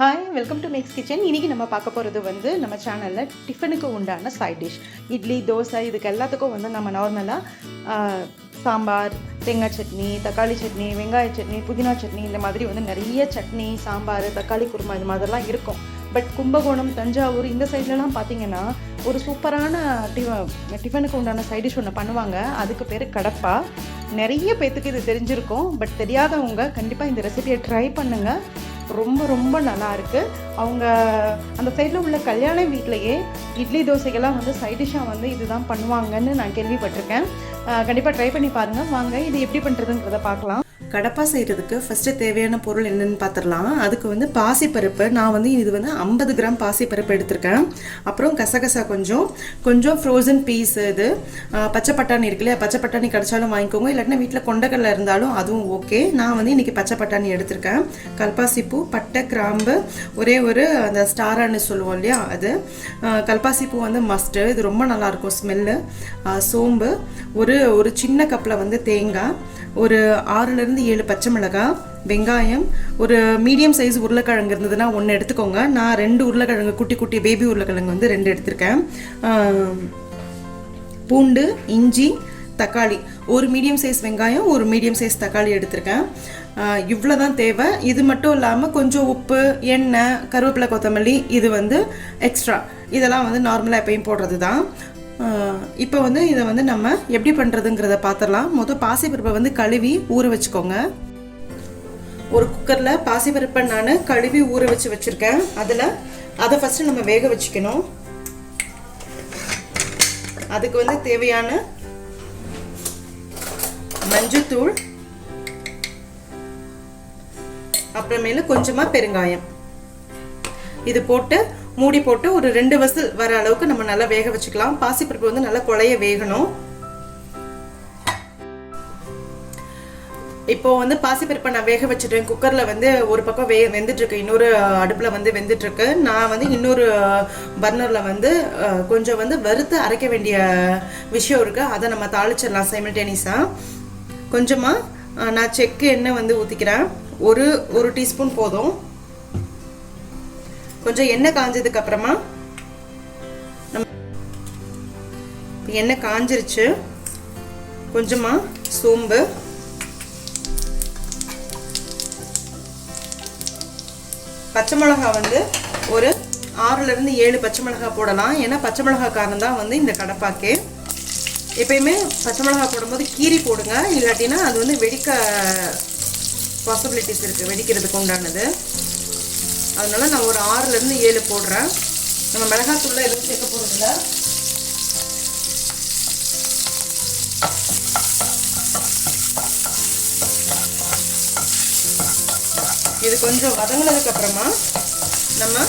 Hi, welcome to Max's kitchen. இன்றைக்கி நம்ம பார்க்க போகிறது நம்ம சேனலில் டிஃபனுக்கு உண்டான சைட் டிஷ். இட்லி, தோசை இதுக்கு எல்லாத்துக்கும் நம்ம நார்மலாக சாம்பார், தேங்காய் சட்னி, தக்காளி சட்னி, வெங்காய சட்னி, புதினா சட்னி இந்த மாதிரி நிறைய சட்னி, சாம்பார், தக்காளி குருமா இது மாதிரிலாம் இருக்கும். பட் கும்பகோணம், தஞ்சாவூர் இந்த சைட்லலாம் பார்த்திங்கன்னா ஒரு சூப்பரான டிஃபனுக்கு உண்டான சைட் டிஷ் ஒன்று பண்ணுவாங்க. அதுக்கு பேர் கடப்பா. நிறைய பேர்த்துக்கு இது தெரிஞ்சிருக்கும். பட் தெரியாதவங்க கண்டிப்பாக இந்த ரெசிபியை ட்ரை பண்ணுங்கள். ரொம்ப ரொம்ப நல்லா இருக்குது. அவங்க அந்த சைடில் உள்ள கல்யாண வீட்டிலையே இட்லி தோசைகள்லாம் சைட் டிஷ்ஷாக இதுதான் பண்ணுவாங்கன்னு நான் கேள்விப்பட்டிருக்கேன். கண்டிப்பாக ட்ரை பண்ணி பாருங்கள். வாங்க இது எப்படி பண்ணுறதுங்கிறத பார்க்கலாம். கடப்பா செய்கிறதுக்கு ஃபஸ்ட்டு தேவையான பொருள் என்னென்னு பார்த்துடலாம். அதுக்கு பாசிப்பருப்பு, நான் இது 50 கிராம் பாசிப்பருப்பு எடுத்திருக்கேன். அப்புறம் கசகசா கொஞ்சம் ஃப்ரோசன் பீஸ், இது பச்சை பட்டாணி இருக்கு இல்லையா, பச்சை பட்டாணி கிடச்சாலும் வாங்கிக்கோங்க, இல்லாட்டினா வீட்டில் கொண்டக்கடலை இருந்தாலும் அதுவும் ஓகே. நான் இன்றைக்கி பச்சை பட்டாணி எடுத்திருக்கேன். கல்பாசிப்பூ, பட்டை, கிராம்பு, ஒரே ஒரு அந்த ஸ்டாரான்னு சொல்லுவோம் இல்லையா அது. கல்பாசிப்பூ மஸ்ட்டு, இது ரொம்ப நல்லாயிருக்கும் ஸ்மெல்லு. சோம்பு, ஒரு சின்ன கப்பில் தேங்காய், ஒரு 6-7 பச்சை மிளகாய், வெங்காயம், ஒரு மீடியம் சைஸ் உருளைக்கிழங்கு இருந்ததுன்னா 1 எடுத்துக்கோங்க. நான் 2 உருளைக்கிழங்கு, குட்டி குட்டி பேபி உருளைக்கிழங்கு 2 எடுத்திருக்கேன். பூண்டு, இஞ்சி, தக்காளி, ஒரு மீடியம் சைஸ் வெங்காயம், ஒரு மீடியம் சைஸ் தக்காளி எடுத்திருக்கேன். இவ்வளோ தான் தேவை. இது மட்டும் இல்லாமல் கொஞ்சம் உப்பு, எண்ணெய், கருவேப்பிலை, கொத்தமல்லி, இது எக்ஸ்ட்ரா. இதெல்லாம் நார்மலாக எப்பயும் போடுறது தான். இப்போ இதை நம்ம எப்படி பண்ணுறதுங்கிறத பார்த்துடலாம். முதல் பாசிப்பருப்பை கழுவி ஊற வச்சுக்கோங்க. ஒரு குக்கரில் பாசிப்பருப்பை நான் கழுவி ஊற வச்சுருக்கேன். அதை ஃபஸ்ட்டு நம்ம வேக வச்சுக்கணும். அதுக்கு தேவையான மஞ்சத்தூள், அப்புறமேல கொஞ்சமாக பெருங்காயம், இது போட்டு மூடி போட்டு ஒரு 2 விசில் வர அளவுக்கு நம்ம நல்லா வேக வச்சுக்கலாம். பாசிப்பருப்பு நல்லா குழைய வேகணும். இப்போ பாசிப்பருப்பை நான் வேக வச்சுட்டேன். குக்கரில் ஒரு பக்கம் வெந்துட்டு இருக்கு, இன்னொரு அடுப்பில் வெந்துட்டு இருக்கு. நான் இன்னொரு பர்னரில் கொஞ்சம் வறுத்து அரைக்க வேண்டிய விஷயம் இருக்கு. அதை நம்ம தாளிச்சிடலாம் சைமல்டேனியஸாக. கொஞ்சமாக நான் செக்கு எண்ணெய் ஊற்றிக்கிறேன். ஒரு டீஸ்பூன் போதும். கொஞ்சம் எண்ணெய் காஞ்சதுக்கு அப்புறமா எண்ணெய் காஞ்சிருச்சு. கொஞ்சமா சோம்பு, பச்சை மிளகா ஒரு 6-7 பச்சை மிளகா போடலாம். ஏன்னா பச்சை மிளகா காரம் தான் இந்த கடப்பாக்கு. எப்பயுமே பச்சை மிளகா போடும்போது கீரி போடுங்க, இல்லாட்டினா அது வெடிக்க பாசிபிலிட்டிஸ் இருக்குது, வெடிக்கிறதுக்கு உண்டானது. அதனால நான் ஒரு 6-7 போடுறேன். நம்ம மிளகாத்தூள்ல எதுவும் சேர்க்க போறதில்ல. இது கொஞ்சம் வதங்கினதுக்கு அப்புறமா நம்ம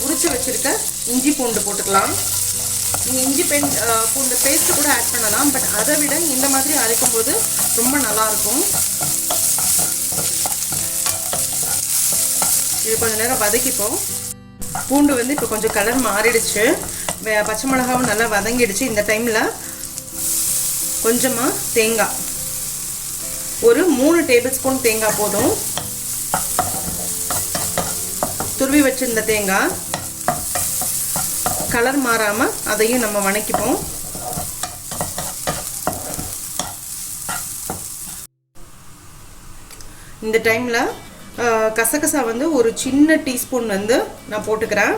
உரிச்சு வச்சிருக்க இஞ்சி பூண்டு போட்டுக்கலாம். நீங்கள் இஞ்சி பூண்டு பேஸ்ட் கூட ஆட் பண்ணலாம். பட் அதை விட இந்த மாதிரி அரைக்கும் போது ரொம்ப நல்லா இருக்கும். இது கொஞ்சம் நேரம் வதக்கிப்போம். பூண்டு இப்போ கொஞ்சம் கலர் மாறிடுச்சு. பச்சை மிளகாவும் நல்லா வதங்கிடுச்சு. இந்த டைமில் கொஞ்சமாக தேங்காய், ஒரு 3 டேபிள் ஸ்பூன் தேங்காய் போதும். துருவி வச்சிருந்த தேங்காய் கலர் மாறாமல் அதையும் நம்ம வதக்கிப்போம். இந்த டைமில் கசகசா ஒரு சின்ன டீஸ்பூன் நான் போட்டுக்கிறேன்.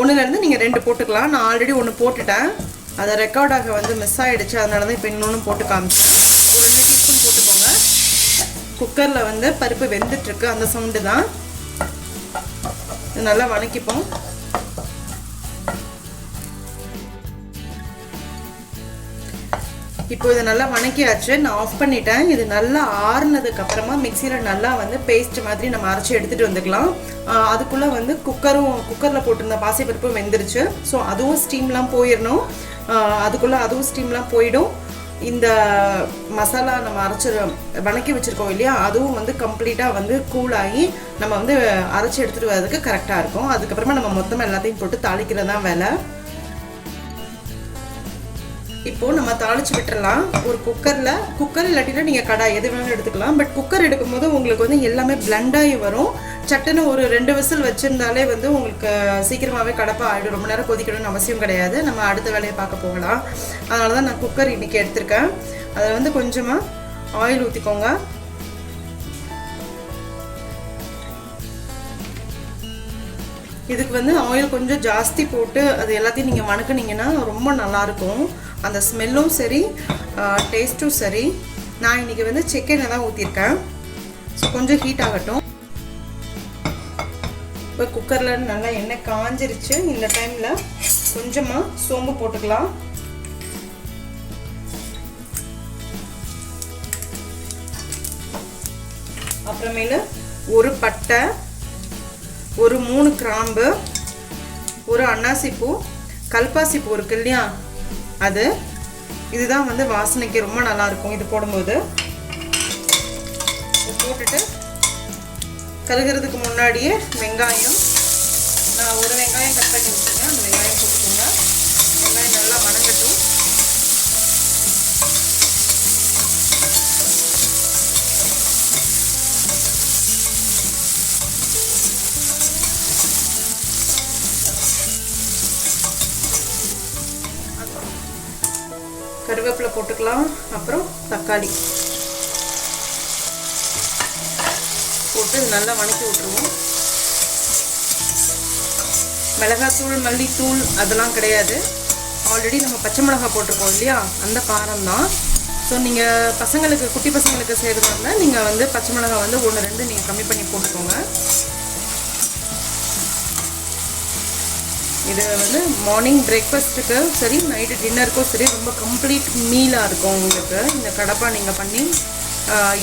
1-2 நீங்கள் 2 போட்டுக்கலாம். நான் ஆல்ரெடி 1 போட்டுட்டேன். அதை ரெக்கார்டாக மிஸ் ஆகிடுச்சு. அதனால தான் இப்போ இன்னொன்று போட்டு காமிச்சேன். ஒரு 2 டீஸ்பூன் போட்டுக்கோங்க. குக்கரில் பருப்பு வெந்துட்டுருக்கு, அந்த சவுண்டு தான். இது நல்லா வதக்கிப்போம். இப்போ இதை நல்லா வதக்கியாச்சு. நான் ஆஃப் பண்ணிட்டேன். இது நல்லா ஆறுனதுக்கு அப்புறமா மிக்சியில் நல்லா பேஸ்ட் மாதிரி நம்ம அரைச்சி எடுத்துகிட்டு வந்துக்கலாம். அதுக்குள்ளே குக்கரில் போட்டிருந்த பாசிப்பருப்பு வெந்துருச்சு. ஸோ அதுவும் ஸ்டீம்லாம் போயிடணும். அதுக்குள்ளே அதுவும் ஸ்டீம்லாம் போயிடும். இந்த மசாலா நம்ம வதக்கி வச்சுருக்கோம் இல்லையா, அதுவும் கம்ப்ளீட்டாக கூலாகி நம்ம அரைச்சி எடுத்துகிட்டு வரதுக்கு கரெக்டாக இருக்கும். அதுக்கப்புறமா நம்ம மொத்தமாக எல்லாத்தையும் போட்டு தாளிக்கிறது தான் வேலை. இப்போ நம்ம தாளிச்சு விட்டுறலாம். ஒரு குக்கர் இல்லாட்டினா நீங்கள் கடாய் எது வேணாலும் எடுத்துக்கலாம். பட் குக்கர் எடுக்கும்போது உங்களுக்கு வந்து எல்லாமே பிளண்டாகி வரும். சட்டுன்னு ஒரு 2 விசில் வச்சுருந்தாலே வந்து உங்களுக்கு சீக்கிரமாகவே கடப்பா ஆகிடும். ரொம்ப நேரம் கொதிக்கணும்னு அவசியம் கிடையாது. நம்ம அடுத்த வேலையை பார்க்க போகலாம். அதனால தான் நான் குக்கர் இன்றைக்கி எடுத்திருக்கேன். அதில் வந்து கொஞ்சமாக ஆயில் ஊற்றிக்கோங்க. இதுக்கு வந்து ஆயில் கொஞ்சம் ஜாஸ்தி போட்டு அது எல்லாத்தையும் நீங்கள் வணக்குனீங்கன்னா ரொம்ப நல்லாயிருக்கும். அந்த ஸ்மெல்லும் சரி, டேஸ்ட்டும் சரி. நான் இன்றைக்கி வந்து சிக்கனை தான் ஊற்றிருக்கேன். ஸோ கொஞ்சம் ஹீட் ஆகட்டும். இப்போ குக்கரில் நல்லா எண்ணெய் காஞ்சிருச்சு. இந்த டைமில் கொஞ்சமாக சோம்பு போட்டுக்கலாம். அப்புறமேல ஒரு பட்டை, ஒரு 3 கிராம்பு, ஒரு அன்னாசிப்பூ, கல்பாசிப்பூ இருக்கு இல்லையா, அது இதுதான் வந்து வாசனைக்கு ரொம்ப நல்லாயிருக்கும். இது போடும்போது போட்டுட்டு கருகிறதுக்கு முன்னாடியே வெங்காயம், நான் ஒரு வெங்காயம் கட் பண்ணி வச்சுருக்கேன். அந்த வெங்காயம் போட்டுக்கோங்க. வெங்காயம் நல்லா வணங்கட்டும். கருவேப்பிலை போட்டுக்கலாம். அப்புறம் தக்காளி போட்டு நல்லா வணக்கி விட்டுருவோம். மிளகாத்தூள், மல்லித்தூள் அதெல்லாம் கிடையாது. ஆல்ரெடி நம்ம பச்சை மிளகாய் போட்டிருக்கோம் இல்லையா, அந்த காரம் தான். ஸோ நீங்கள் பசங்களுக்கு, குட்டி பசங்களுக்கு செய்கிறதா இருந்தால் நீங்கள் வந்து பச்சை மிளகாய் வந்து 1-2 நீங்கள் கம்மி பண்ணி போட்டுக்கோங்க. இது வந்து மார்னிங் பிரேக்ஃபாஸ்ட்டுக்கு சரி, நைட்டு டின்னருக்கும் சரி ரொம்ப கம்ப்ளீட் மீலாக இருக்கும் உங்களுக்கு. இந்த கடப்பா நீங்கள் பண்ணி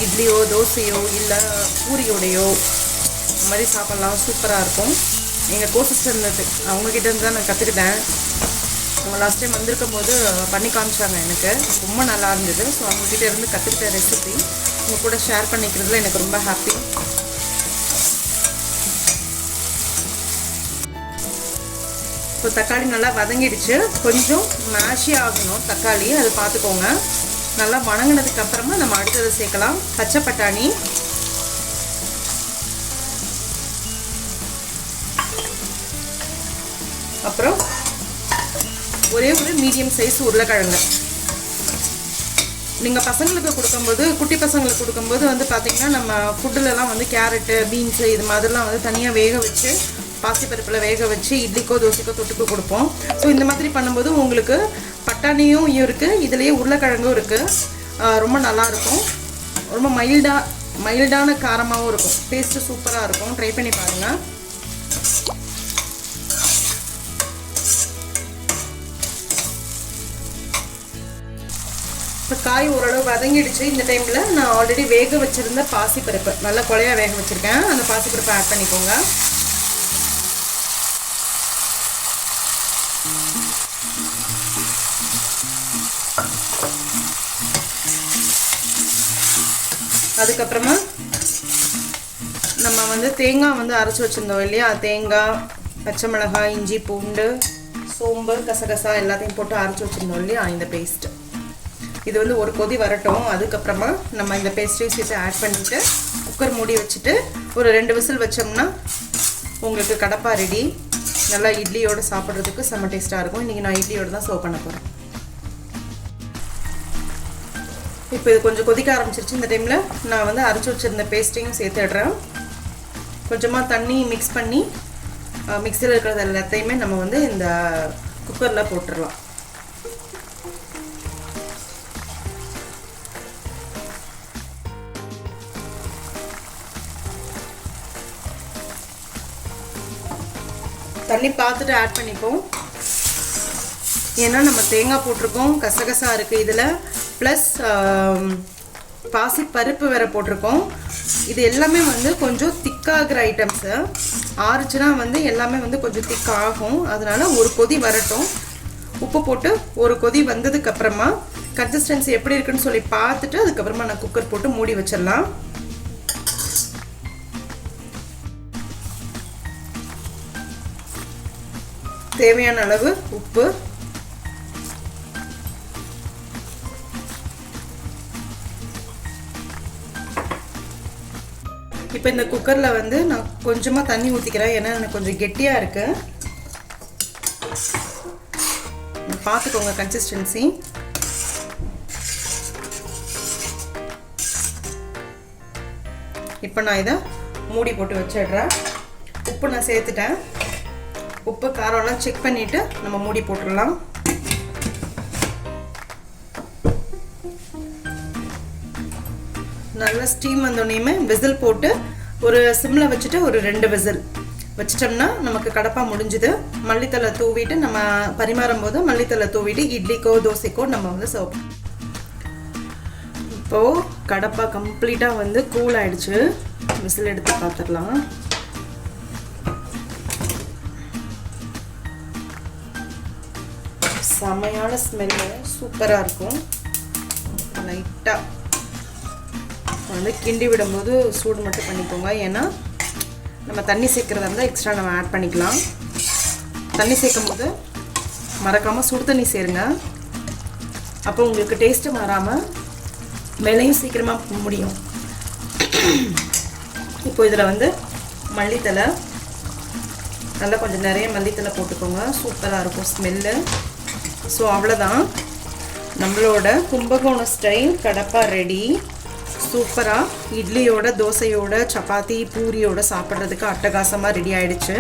இட்லியோ தோசையோ இல்லை பூரியோடையோ இந்த மாதிரி சாப்பிட்லாம். சூப்பராக இருக்கும். எங்கள் கோசிஸ்டர் இருந்தது, அவங்கக்கிட்ட இருந்து தான் நான் கற்றுக்கிட்டேன். அவங்க லாஸ்ட் டைம் வந்திருக்கும் போது பண்ணி காமிச்சாங்க. எனக்கு ரொம்ப நல்லா இருந்தது. ஸோ அவங்கக்கிட்ட இருந்து கற்றுக்கிட்ட ரெசிபி உங்கள் கூட ஷேர் பண்ணிக்கிறதுல எனக்கு ரொம்ப ஹாப்பி. இப்போ தக்காளி நல்லா வதங்கிடுச்சு. கொஞ்சம் மேஷி ஆகணும் தக்காளி, அது பார்த்துக்கோங்க. நல்லா வணங்கினதுக்கு அப்புறமா நம்ம அடுத்தது சேர்க்கலாம். பச்சை பட்டாணி, அப்புறம் ஒரே ஒரு மீடியம் சைஸ் உருளைக்கிழங்கு. நீங்கள் பசங்களுக்கு கொடுக்கும்போது, குட்டி பசங்களுக்கு கொடுக்கும்போது வந்து பார்த்திங்கன்னா நம்ம ஃபுட்டுலலாம் வந்து கேரட்டு, பீன்ஸு இது மாதிரிலாம் வந்து தனியாக வேக வச்சு பாசிப்பருப்பில் வேக வச்சு இட்லிக்கோ தோசைக்கோ தொட்டுக்கு கொடுப்போம். ஸோ இந்த மாதிரி பண்ணும்போது உங்களுக்கு பட்டாணியும் இருக்குது, இதுலேயே உருளைக்கிழங்கும் இருக்குது. ரொம்ப நல்லாயிருக்கும். ரொம்ப மைல்டான காரமாகவும் இருக்கும். டேஸ்ட்டு சூப்பராக இருக்கும். ட்ரை பண்ணி பாருங்கள். இப்போ காய் ஓரளவு வதங்கிடுச்சு. இந்த டைமில் நான் ஆல்ரெடி வேக வச்சுருந்த பாசிப்பருப்பு, நல்லா குழையாக வேக வச்சுருக்கேன், அந்த பாசிப்பருப்பை ஆட் பண்ணிக்கோங்க. அதுக்கப்புறமா நம்ம வந்து தேங்காய் வந்து அரைச்சி வச்சுருந்தோம் இல்லையா, தேங்காய், பச்சை மிளகாய், இஞ்சி, பூண்டு, சோம்பு, கசகசா எல்லாத்தையும் போட்டு அரைச்சி வச்சுருந்தோம் இல்லையா, இந்த பேஸ்ட்டு. இது வந்து ஒரு கொதி வரட்டும். அதுக்கப்புறமா நம்ம இந்த பேஸ்ட்டையும் சேர்த்து ஆட் பண்ணிவிட்டு குக்கர் மூடி வச்சுட்டு ஒரு 2 விசில் வச்சோம்னா உங்களுக்கு கடப்பா ரெடி. நல்லா இட்லியோடு சாப்பிட்றதுக்கு செம்ம டேஸ்ட்டாக இருக்கும். இன்றைக்கி நான் இட்லியோடு தான் சர்வ் பண்ண போகிறேன். இப்போ இது கொஞ்சம் கொதிக்க ஆரம்பிச்சிருச்சு. இந்த டைமில் நான் வந்து அரைச்சி வச்சுருந்த பேஸ்ட்டையும் சேர்த்துடுறேன். கொஞ்சமாக தண்ணி மிக்ஸ் பண்ணி மிக்ஸியில் இருக்கிறது எல்லாத்தையுமே நம்ம வந்து இந்த குக்கரில் போட்டுடலாம். தண்ணி பார்த்துட்டு ஆட் பண்ணிப்போம். ஏன்னா நம்ம தேங்காய் போட்டிருக்கோம், கசகசா இருக்குது இதில், ப்ளஸ் பாசி பருப்பு வேறு போட்டிருக்கோம். இது எல்லாமே வந்து கொஞ்சம் திக்காகிற ஐட்டம்ஸு. ஆறுச்சுன்னா வந்து எல்லாமே வந்து கொஞ்சம் திக்காகும். அதனால் ஒரு கொதி வரட்டும். உப்பு போட்டு ஒரு கொதி வந்ததுக்கப்புறமா கன்சிஸ்டன்சி எப்படி இருக்குன்னு சொல்லி பார்த்துட்டு அதுக்கப்புறமா நான் குக்கர் போட்டு மூடி வச்சிடலாம். தேவையான அளவு உப்பு, இப்போ இந்த குக்கரில் வந்து நான் கொஞ்சமாக தண்ணி ஊற்றிக்கிறேன், ஏன்னா எனக்கு கொஞ்சம் கெட்டியாக இருக்குது. பார்த்துக்கோங்க கன்சிஸ்டன்சி. இப்போ நான் இதை மூடி போட்டு வச்சிடுறேன். உப்பு நான் சேர்த்துட்டேன். உப்பு காரம்லாம் செக் பண்ணிவிட்டு நம்ம மூடி போட்டுடலாம். நல்லா ஸ்டீம் வந்தோடனேயுமே விசில் போட்டு ஒரு சிம்மில் வச்சுட்டு ஒரு 2 விசில் வச்சிட்டோம்னா நமக்கு கடப்பா முடிஞ்சுது. மல்லித்தலை தூவிட்டு நம்ம பரிமாறும் போது மல்லித்தலை தூவிட்டு இட்லிக்கோ தோசைக்கோ நம்ம வந்து சர்வ். இப்போது கடப்பா கம்ப்ளீட்டாக வந்து கூல் ஆகிடுச்சு. விசில் எடுத்து பார்த்துடலாம். செமையான ஸ்மெல்லு, சூப்பராக இருக்கும். லைட்டாக வந்து கிண்டி விடும்போது சூடு மட்டும் பண்ணிக்கோங்க, ஏன்னா நம்ம தண்ணி சேர்க்குறதா இருந்தால் எக்ஸ்ட்ரா நம்ம ஆட் பண்ணிக்கலாம். தண்ணி சேர்க்கும் போது மறக்காமல் சுடு தண்ணி சேருங்க. அப்போ உங்களுக்கு டேஸ்ட்டு மாறாமல் வேலையும் சீக்கிரமாக முடியும். இப்போ இதில் வந்து மல்லித்தலை நல்லா கொஞ்சம் நிறைய மல்லித்தலை போட்டுக்கோங்க, சூப்பராக இருக்கும் ஸ்மெல்லு. ஸோ அவ்வளோதான், நம்மளோட கும்பகோணம் ஸ்டைல் கடப்பா ரெடி. சூப்பராக இட்லியோட தோசையோட சப்பாத்தி பூரியோட சாப்பிட்றதுக்கு அட்டகாசமாக ரெடி ஆகிடுச்சு.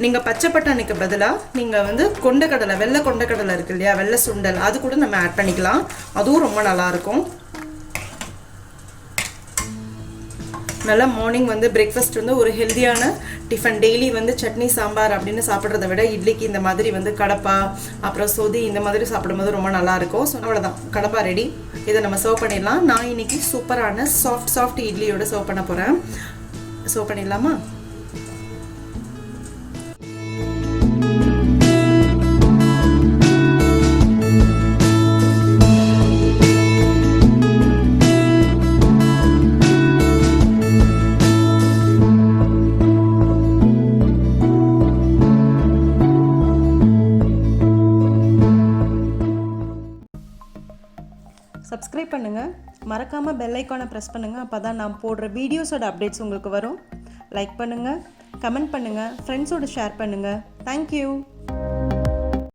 நீங்கள் பச்சை பட்டாணிக்கு பதிலாக நீங்கள் வந்து கொண்டக்கடலை, வெள்ளை கொண்டக்கடலை இருக்குது இல்லையா, வெள்ளை சுண்டல், அது கூட நம்ம ஆட் பண்ணிக்கலாம். அதுவும் ரொம்ப நல்லாயிருக்கும். நல்லா மார்னிங் வந்து பிரேக்ஃபாஸ்ட் வந்து ஒரு ஹெல்த்தியான டிஃபன். டெய்லி வந்து சட்னி சாம்பார் அப்படின்னு சாப்பிட்றத விட இட்லிக்கு இந்த மாதிரி வந்து கடப்பா அப்புறம் சொதி இந்த மாதிரி சாப்பிடும்போது ரொம்ப நல்லாயிருக்கும். ஸோ அவ்வளோதான், கடப்பா ரெடி. இதை நம்ம சர்வ் பண்ணிடலாம். நான் இன்னைக்கு சூப்பரான சாஃப்ட் இட்லியோட சர்வ் பண்ண போகிறேன். சர்வ் பண்ணிடலாமா? சப்ஸ்கிரைப் பண்ணுங்கள், மறக்காமல் பெல் ஐக்கானை ப்ரெஸ் பண்ணுங்கள். அப்போ தான் நான் போடுற வீடியோஸோட அப்டேட்ஸ் உங்களுக்கு வரும். லைக் பண்ணுங்கள், கமெண்ட் பண்ணுங்கள், ஃப்ரெண்ட்ஸோடு ஷேர் பண்ணுங்கள். தேங்க்யூ.